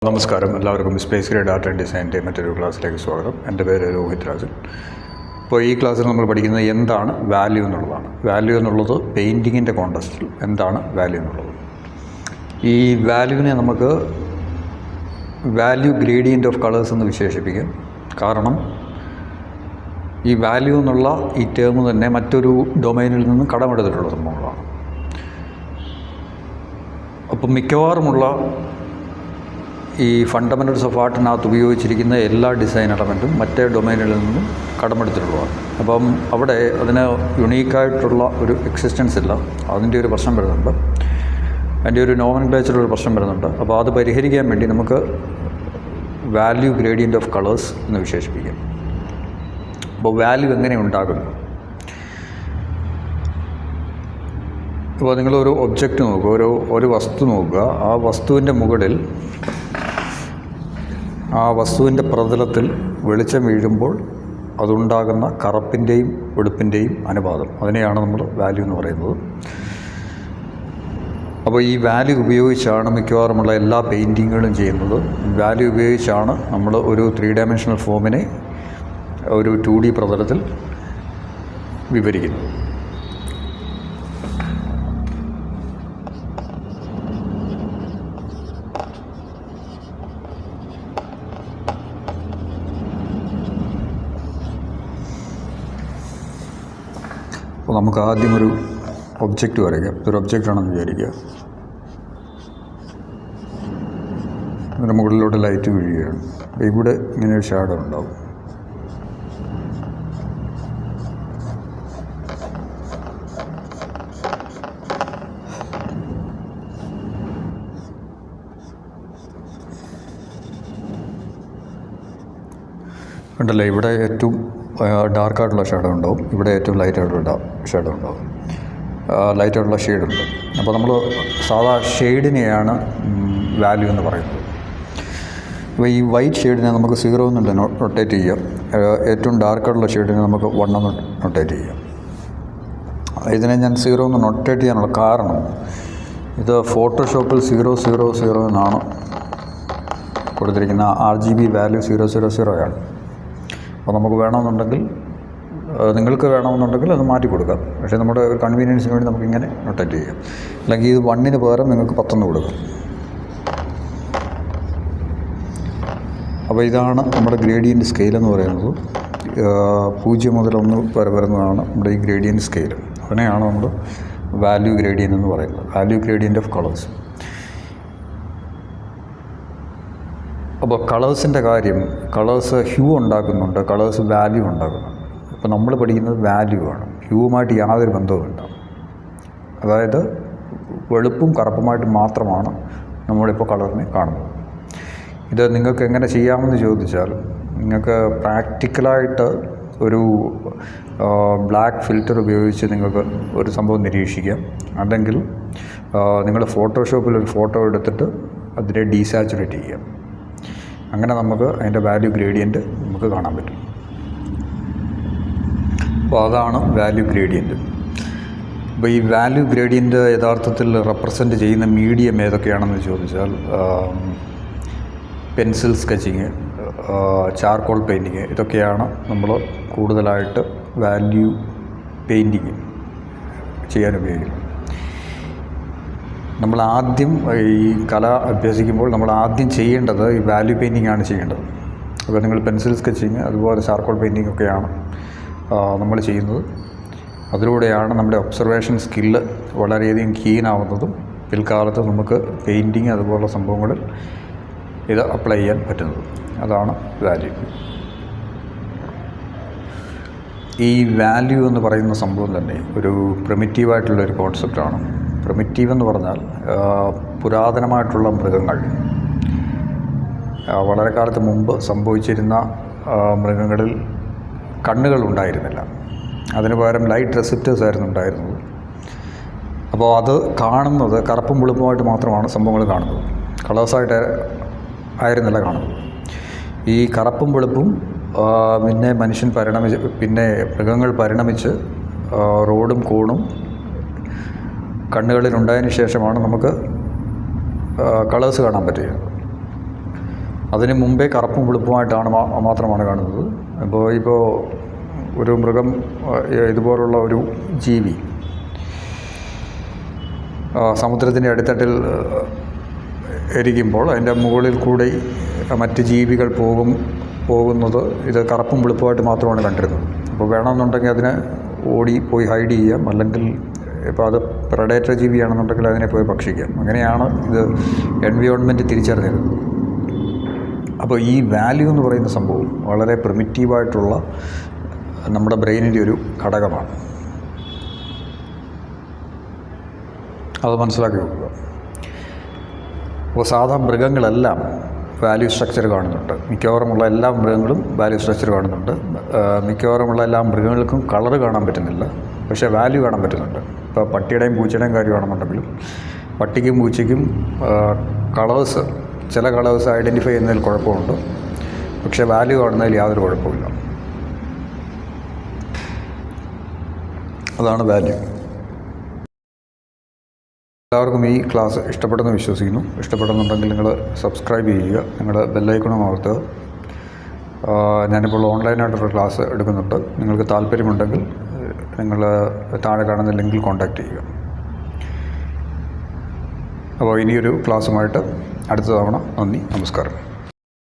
നമസ്കാരം, എല്ലാവർക്കും space grade art and ഡിസൈനിൻ്റെ മറ്റൊരു ക്ലാസ്സിലേക്ക് സ്വാഗതം. എൻ്റെ പേര് രോഹിത് രാജൻ. ഇപ്പോൾ ഈ ക്ലാസ്സിൽ നമ്മൾ പഠിക്കുന്നത് എന്താണ് വാല്യൂ എന്നുള്ളതാണ്. വാല്യൂ എന്നുള്ളത് പെയിൻറ്റിങ്ങിൻ്റെ കോണ്ടസ്റ്റിൽ എന്താണ് വാല്യൂ എന്നുള്ളത്. ഈ വാല്യൂവിനെ നമുക്ക് വാല്യൂ ഗ്രേഡിയൻ്റ് ഓഫ് കളേഴ്സ് എന്ന് വിശേഷിപ്പിക്കാം. കാരണം ഈ വാല്യൂ എന്നുള്ള ഈ ടേം തന്നെ മറ്റൊരു ഡൊമൈനിൽ നിന്ന് കടമെടുത്തിട്ടുള്ള സംഭവങ്ങളാണ്. അപ്പം മിക്കവാറുമുള്ള ഈ ഫണ്ടമെൻ്റൽസ് ഓഫ് ആർട്ടിനകത്ത് ഉപയോഗിച്ചിരിക്കുന്ന എല്ലാ ഡിസൈൻ എലമെൻറ്റും മറ്റേ ഡൊമൈനിൽ നിന്നും കടമെടുത്തിട്ടുള്ളതാണ്. അപ്പം അവിടെ അതിന് യുണീക്കായിട്ടുള്ള ഒരു എക്സിസ്റ്റൻസ് ഇല്ല. അതിൻ്റെ ഒരു പ്രശ്നം വരുന്നുണ്ട്, അതിൻ്റെ ഒരു നോമൻക്ലേച്ചറൊരു പ്രശ്നം വരുന്നുണ്ട്. അപ്പോൾ അത് പരിഹരിക്കാൻ വേണ്ടി നമുക്ക് വാല്യൂ ഗ്രേഡിയൻ്റ് ഓഫ് കളേഴ്സ് എന്ന് വിശേഷിപ്പിക്കാം. അപ്പോൾ വാല്യൂ എങ്ങനെ ഉണ്ടാകുന്നു? ഇപ്പോൾ നിങ്ങളൊരു ഒബ്ജക്റ്റ് നോക്കുക, ഒരു വസ്തു നോക്കുക. ആ വസ്തുവിൻ്റെ മുകളിൽ, ആ വസ്തുവിൻ്റെ പ്രതലത്തിൽ വെളിച്ചം വീഴുമ്പോൾ അതുണ്ടാകുന്ന കറുപ്പിൻ്റെയും വെളുപ്പിൻ്റെയും അനുപാതം, അതിനെയാണ് നമ്മൾ വാല്യൂ എന്ന് പറയുന്നത്. അപ്പോൾ ഈ വാല്യൂ ഉപയോഗിച്ചാണ് മിക്കവാറുമുള്ള എല്ലാ പെയിൻറ്റിങ്ങുകളും ചെയ്യുന്നത്. വാല്യൂ ഉപയോഗിച്ചാണ് നമ്മൾ ഒരു 3 ഡയമെൻഷണൽ ഫോമിനെ ഒരു 2D പ്രതലത്തിൽ വിവരിക്കുന്നത്. അപ്പോൾ നമുക്ക് ആദ്യം ഒരു ഒബ്ജക്റ്റ് വരയ്ക്കാം. ഇതൊരു ഒബ്ജക്റ്റാണെന്ന് വിചാരിക്കുക. അതിൻ്റെ മുകളിലോട്ട് ലൈറ്റ് വീഴുകയാണ്. ഇവിടെ ഇങ്ങനെ ഒരു ഷാഡോ ഉണ്ടാവും. കണ്ടല്ലേ, ഇവിടെ ഏറ്റവും ഡാർക്കായിട്ടുള്ള ഷാഡോ ഉണ്ടാവും, ഇവിടെ ഏറ്റവും ലൈറ്റായിട്ടുള്ള ഷാഡോ ഉണ്ടാവും, ലൈറ്റായിട്ടുള്ള ഷെയ്ഡുണ്ട്. അപ്പോൾ നമ്മൾ സാധാ ഷെയ്ഡിനെയാണ് വാല്യൂ എന്ന് പറയുന്നത്. അപ്പോൾ ഈ വൈറ്റ് ഷെയ്ഡിനെ നമുക്ക് 0 എന്നുണ്ട് റൊട്ടേറ്റ് ചെയ്യാം. ഏറ്റവും ഡാർക്കായിട്ടുള്ള ഷെയ്ഡിനെ നമുക്ക് 1 എന്ന് റൊട്ടേറ്റ് ചെയ്യാം. ഇതിനെ ഞാൻ 0 എന്ന് റൊട്ടേറ്റ് ചെയ്യാനുള്ള കാരണം, ഇത് ഫോട്ടോഷോപ്പിൽ 000 എന്നാണ് കൊടുത്തിരിക്കുന്ന RGB വാല്യൂ 000 ആണ്. അപ്പോൾ നമുക്ക് വേണമെന്നുണ്ടെങ്കിൽ, നിങ്ങൾക്ക് വേണമെന്നുണ്ടെങ്കിൽ അത് മാറ്റി കൊടുക്കാം. പക്ഷേ നമ്മുടെ ഒരു കൺവീനിയൻസിന് വേണ്ടി നമുക്കിങ്ങനെ റൊട്ടേറ്റ് ചെയ്യാം. അല്ലെങ്കിൽ ഇത് 1ന് പകരം നിങ്ങൾക്ക് 10 കൊടുക്കാം. അപ്പോൾ ഇതാണ് നമ്മുടെ ഗ്രേഡിയൻറ്റ് സ്കെയിൽ എന്ന് പറയുന്നത്. 0 മുതൽ 1 വരെ വരുന്നതാണ് നമ്മുടെ ഈ ഗ്രേഡിയൻറ്റ് സ്കെയിൽ. അതിനെയാണ് നമ്മൾ വാല്യൂ ഗ്രേഡിയൻ്റ് എന്ന് പറയുന്നത്, വാല്യൂ ഗ്രേഡിയൻ്റ് ഓഫ് കളേഴ്സ്. അപ്പോൾ കളേഴ്സിൻ്റെ കാര്യം, കളേഴ്സ് ഹ്യൂ ഉണ്ടാക്കുന്നുണ്ട്, കളേഴ്സ് വാല്യൂ ഉണ്ടാക്കുന്നുണ്ട്. ഇപ്പോൾ നമ്മൾ പഠിക്കുന്നത് വാല്യൂ ആണ്, ഹ്യൂവുമായിട്ട് യാതൊരു ബന്ധവുമില്ല. അതായത് വെളുപ്പും കറുപ്പുമായിട്ട് മാത്രമാണ് നമ്മളിപ്പോൾ കളറിനെ കാണുന്നത്. ഇത് നിങ്ങൾക്ക് എങ്ങനെ ചെയ്യാമെന്ന് ചോദിച്ചാൽ, നിങ്ങൾക്ക് പ്രാക്ടിക്കലായിട്ട് ഒരു ബ്ലാക്ക് ഫിൽറ്റർ ഉപയോഗിച്ച് നിങ്ങൾക്ക് ഒരു സംഭവം നിരീക്ഷിക്കാം. അല്ലെങ്കിൽ നിങ്ങൾ ഫോട്ടോഷോപ്പിൽ ഒരു ഫോട്ടോ എടുത്തിട്ട് അതിനെ ഡീസാച്ചുറേറ്റ് ചെയ്യാം. അങ്ങനെ നമുക്ക് അതിൻ്റെ വാല്യൂ ഗ്രേഡിയൻറ്റ് നമുക്ക് കാണാൻ പറ്റും. അപ്പോൾ അതാണ് വാല്യൂ ഗ്രേഡിയൻറ്റ്. അപ്പോൾ ഈ വാല്യൂ ഗ്രേഡിയൻറ്റ് യഥാർത്ഥത്തിൽ റെപ്രസെൻറ്റ് ചെയ്യുന്ന മീഡിയം ഏതൊക്കെയാണെന്ന് ചോദിച്ചാൽ, പെൻസിൽ സ്കെച്ചിങ്, ചാർക്കോൾ പെയിൻറ്റിങ്, ഇതൊക്കെയാണ് നമ്മൾ കൂടുതലായിട്ട് വാല്യൂ പെയിൻറ്റിങ് ചെയ്യാൻ ഉപയോഗിക്കുന്നത്. നമ്മൾ ആദ്യം ഈ കല അഭ്യസിക്കുമ്പോൾ നമ്മൾ ആദ്യം ചെയ്യേണ്ടത് ഈ വാല്യൂ പെയിൻറ്റിംഗ് ആണ് ചെയ്യേണ്ടത്. അപ്പോൾ നിങ്ങൾ പെൻസിൽ സ്കെച്ചിങ്, അതുപോലെ ചാർക്കോൾ പെയിൻറ്റിംഗ് ഒക്കെയാണ് നമ്മൾ ചെയ്യുന്നത്. അതിലൂടെയാണ് നമ്മുടെ ഒബ്സർവേഷൻ സ്കില്ല് വളരെയധികം കീനാവുന്നതും പിൽക്കാലത്ത് നമുക്ക് പെയിൻറ്റിങ് അതുപോലുള്ള സംഭവങ്ങളിൽ ഇത് അപ്ലൈ ചെയ്യാൻ പറ്റുന്നത്. അതാണ് വാല്യൂ. ഈ വാല്യൂ എന്ന് പറയുന്ന സംഭവം തന്നെ ഒരു പ്രിമിറ്റീവായിട്ടുള്ളൊരു കോൺസെപ്റ്റാണ്. പ്രിമിറ്റീവ് എന്ന് പറഞ്ഞാൽ പുരാതനമായിട്ടുള്ള മൃഗങ്ങൾ, വളരെ കാലത്ത് മുമ്പ് സംഭവിച്ചിരുന്ന മൃഗങ്ങളിൽ കണ്ണുകൾ ഉണ്ടായിരുന്നില്ല. അതിന് പകരം ലൈറ്റ് റിസെപ്റ്റേഴ്സ് ആയിരുന്നു ഉണ്ടായിരുന്നത്. അപ്പോൾ അത് കാണുന്നത് കറുപ്പും വെളുപ്പുമായിട്ട് മാത്രമാണ് സംഭവങ്ങൾ കാണുന്നത്, കളേഴ്സായിട്ട് ആയിരുന്നില്ല കാണുന്നത്. ഈ കറുപ്പും വെളുപ്പും പിന്നെ പിന്നെ മൃഗങ്ങൾ പരിണമിച്ച് റോഡും കോണും കണ്ണുകളിലുണ്ടായതിന് ശേഷമാണ് നമുക്ക് കളേഴ്സ് കാണാൻ പറ്റുക. അതിന് മുമ്പേ കറുപ്പും വെളുപ്പുമായിട്ടാണ് മാത്രമാണ് കാണുന്നത്. ഇപ്പോൾ ഒരു മൃഗം, ഇതുപോലുള്ള ഒരു ജീവി സമുദ്രത്തിൻ്റെ അടിത്തട്ടിൽ ഇരിക്കുമ്പോൾ അതിൻ്റെ മുകളിൽ കൂടി മറ്റ് ജീവികൾ പോകുന്നത് ഇത് കറുപ്പും വെളുപ്പുമായിട്ട് മാത്രമാണ് കണ്ടിരുന്നത്. അപ്പോൾ വേണമെന്നുണ്ടെങ്കിൽ അതിനെ പോയി ഹൈഡ് ചെയ്യാം, അല്ലെങ്കിൽ ഇപ്പോൾ അത് പ്രെഡേറ്റർ ജീവിയാണെന്നുണ്ടെങ്കിൽ അതിനെ പോയി ഭക്ഷിക്കാം. അങ്ങനെയാണ് ഇത് എൻവയോൺമെൻറ്റ് തിരിച്ചറിഞ്ഞിരുന്നത്. അപ്പോൾ ഈ വാല്യൂ എന്ന് പറയുന്ന സംഭവം വളരെ പ്രിമിറ്റീവായിട്ടുള്ള നമ്മുടെ ബ്രെയിനിൻ്റെ ഒരു ഘടകമാണ്. അത് മനസ്സിലാക്കി വെക്കുക. അപ്പോൾ സാധാ മൃഗങ്ങളെല്ലാം വാല്യൂ സ്ട്രക്ചർ കാണുന്നുണ്ട്. മിക്കവാറുമുള്ള എല്ലാ മൃഗങ്ങളും വാല്യൂ സ്ട്രക്ചർ കാണുന്നുണ്ട്. മിക്കവാറുമുള്ള എല്ലാ മൃഗങ്ങൾക്കും കളറ് കാണാൻ പറ്റുന്നില്ല, പക്ഷേ വാല്യൂ കാണാൻ പറ്റുന്നുണ്ട്. ഇപ്പോൾ പട്ടിയുടെയും പൂച്ചയുടെയും കാര്യമാണെന്നുണ്ടെങ്കിലും പട്ടിക്കും പൂച്ചയ്ക്കും ചില കളേഴ്സ് ഐഡൻറ്റിഫൈ ചെയ്യുന്നതിൽ കുഴപ്പമുണ്ട്, പക്ഷേ വാല്യൂ കാണുന്നതിൽ യാതൊരു കുഴപ്പമില്ല. അതാണ് വാല്യൂ. എല്ലാവർക്കും ഈ ക്ലാസ് ഇഷ്ടപ്പെടുമെന്ന് വിശ്വസിക്കുന്നു. ഇഷ്ടപ്പെടുന്നുണ്ടെങ്കിൽ നിങ്ങൾ സബ്സ്ക്രൈബ് ചെയ്യുക, നിങ്ങൾ ബെല്ലൈക്കണും അമർത്തുക. ഞാനിപ്പോൾ ഓൺലൈനായിട്ടൊരു ക്ലാസ് എടുക്കുന്നുണ്ട്. നിങ്ങൾക്ക് താല്പര്യമുണ്ടെങ്കിൽ നിങ്ങൾ താഴെ കാണുന്ന ലിങ്കിൽ കോൺടാക്റ്റ് ചെയ്യുക. അപ്പോൾ ഇനിയൊരു ക്ലാസ്സുമായിട്ട് അടുത്ത തവണ. നന്ദി, നമസ്കാരം.